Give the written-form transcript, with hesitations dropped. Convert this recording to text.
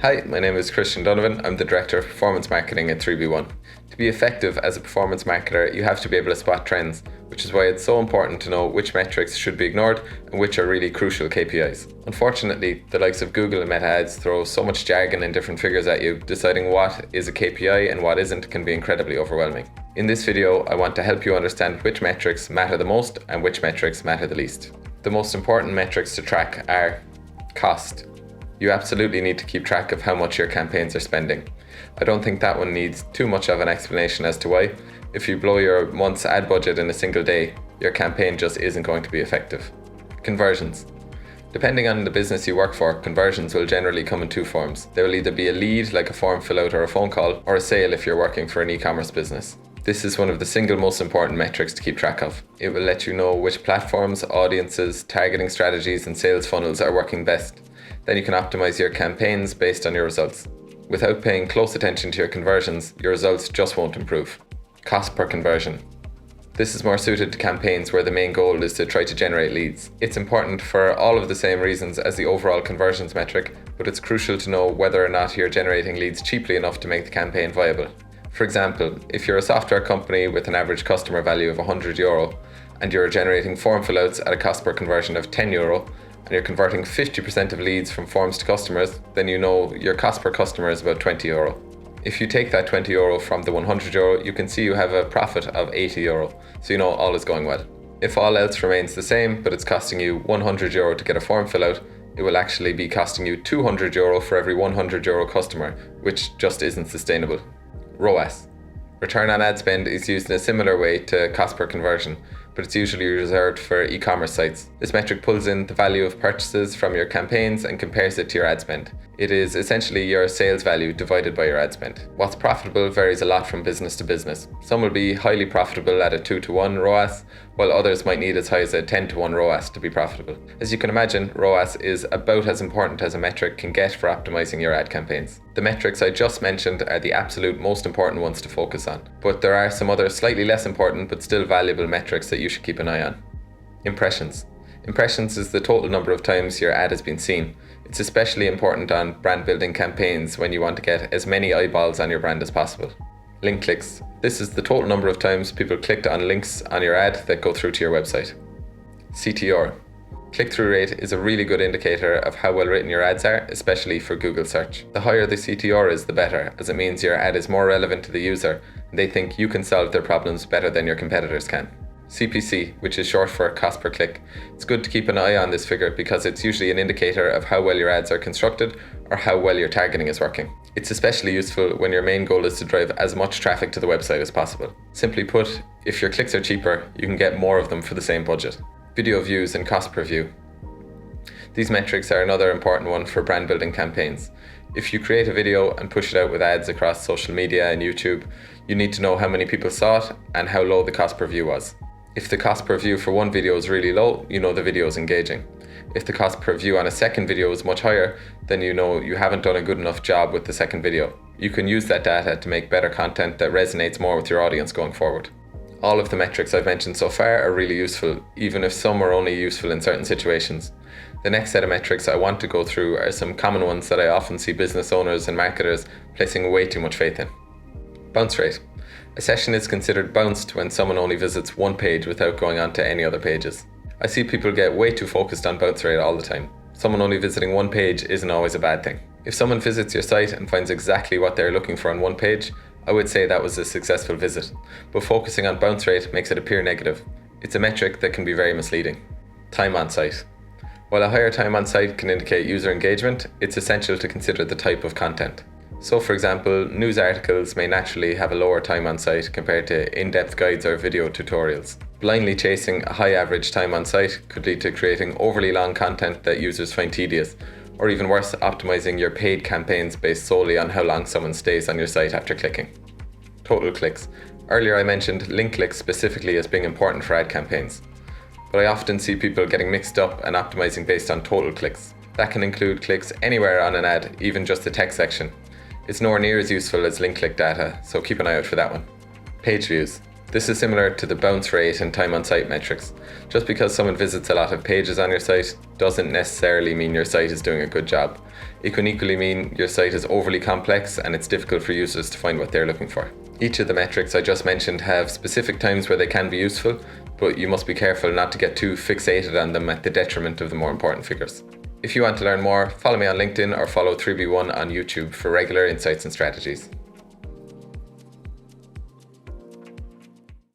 Hi, my name is Christian Donovan. I'm the Director of Performance Marketing at 3B1. To be effective as a performance marketer, you have to be able to spot trends, which is why it's so important to know which metrics should be ignored and which are really crucial KPIs. Unfortunately, the likes of Google and Meta ads throw so much jargon and different figures at you, deciding what is a KPI and what isn't can be incredibly overwhelming. In this video, I want to help you understand which metrics matter the most and which metrics matter the least. The most important metrics to track are cost. You absolutely need to keep track of how much your campaigns are spending. I don't think that one needs too much of an explanation as to why. If you blow your month's ad budget in a single day, your campaign just isn't going to be effective. Conversions. Depending on the business you work for, conversions will generally come in two forms. They will either be a lead, like a form fill out or a phone call, or a sale if you're working for an e-commerce business. This is one of the single most important metrics to keep track of. It will let you know which platforms, audiences, targeting strategies and sales funnels are working best. Then you can optimize your campaigns based on your results. Without paying close attention to your conversions, your results just won't improve. Cost per conversion. This is more suited to campaigns where the main goal is to try to generate leads. It's important for all of the same reasons as the overall conversions metric, but it's crucial to know whether or not you're generating leads cheaply enough to make the campaign viable. For example, if you're a software company with an average customer value of €100 and you're generating form fill-outs at a cost per conversion of €10 and you're converting 50% of leads from forms to customers, then you know your cost per customer is about €20. If you take that €20 from the €100, you can see you have a profit of €80, so you know all is going well. If all else remains the same, but it's costing you €100 to get a form fill-out, it will actually be costing you €200 for every €100 customer, which just isn't sustainable. ROAS. Return on ad spend is used in a similar way to cost per conversion, but it's usually reserved for e-commerce sites. This metric pulls in the value of purchases from your campaigns and compares it to your ad spend. It is essentially your sales value divided by your ad spend. What's profitable varies a lot from business to business. Some will be highly profitable at a 2-to-1 ROAS, while others might need as high as a 10-to-1 ROAS to be profitable. As you can imagine, ROAS is about as important as a metric can get for optimizing your ad campaigns. The metrics I just mentioned are the absolute most important ones to focus on, but there are some other slightly less important but still valuable metrics that you should keep an eye on. Impressions. Impressions is the total number of times your ad has been seen. It's especially important on brand building campaigns when you want to get as many eyeballs on your brand as possible. Link clicks. This is the total number of times people clicked on links on your ad that go through to your website. CTR. Click-through rate is a really good indicator of how well written your ads are, especially for Google search. The higher the CTR is, the better, as it means your ad is more relevant to the user and they think you can solve their problems better than your competitors can. CPC, which is short for cost per click. It's good to keep an eye on this figure because it's usually an indicator of how well your ads are constructed or how well your targeting is working. It's especially useful when your main goal is to drive as much traffic to the website as possible. Simply put, if your clicks are cheaper, you can get more of them for the same budget. Video views and cost per view. These metrics are another important one for brand building campaigns. If you create a video and push it out with ads across social media and YouTube, you need to know how many people saw it and how low the cost per view was. If the cost per view for one video is really low, you know the video is engaging. If the cost per view on a second video is much higher, then you know you haven't done a good enough job with the second video. You can use that data to make better content that resonates more with your audience going forward. All of the metrics I've mentioned so far are really useful, even if some are only useful in certain situations. The next set of metrics I want to go through are some common ones that I often see business owners and marketers placing way too much faith in. Bounce rate. A session is considered bounced when someone only visits one page without going on to any other pages. I see people get way too focused on bounce rate all the time. Someone only visiting one page isn't always a bad thing. If someone visits your site and finds exactly what they're looking for on one page, I would say that was a successful visit, but focusing on bounce rate makes it appear negative. It's a metric that can be very misleading. Time on site. While a higher time on site can indicate user engagement, it's essential to consider the type of content. So for example, news articles may naturally have a lower time on site compared to in-depth guides or video tutorials. Blindly chasing a high average time on site could lead to creating overly long content that users find tedious, or even worse, optimizing your paid campaigns based solely on how long someone stays on your site after clicking. Total clicks. Earlier I mentioned link clicks specifically as being important for ad campaigns, but I often see people getting mixed up and optimizing based on total clicks. That can include clicks anywhere on an ad, even just the text section. It's nowhere near as useful as link click data, so keep an eye out for that one. Page views. This is similar to the bounce rate and time on site metrics. Just because someone visits a lot of pages on your site doesn't necessarily mean your site is doing a good job. It can equally mean your site is overly complex and it's difficult for users to find what they're looking for. Each of the metrics I just mentioned have specific times where they can be useful, but you must be careful not to get too fixated on them at the detriment of the more important figures. If you want to learn more, follow me on LinkedIn or follow 3B1 on YouTube for regular insights and strategies.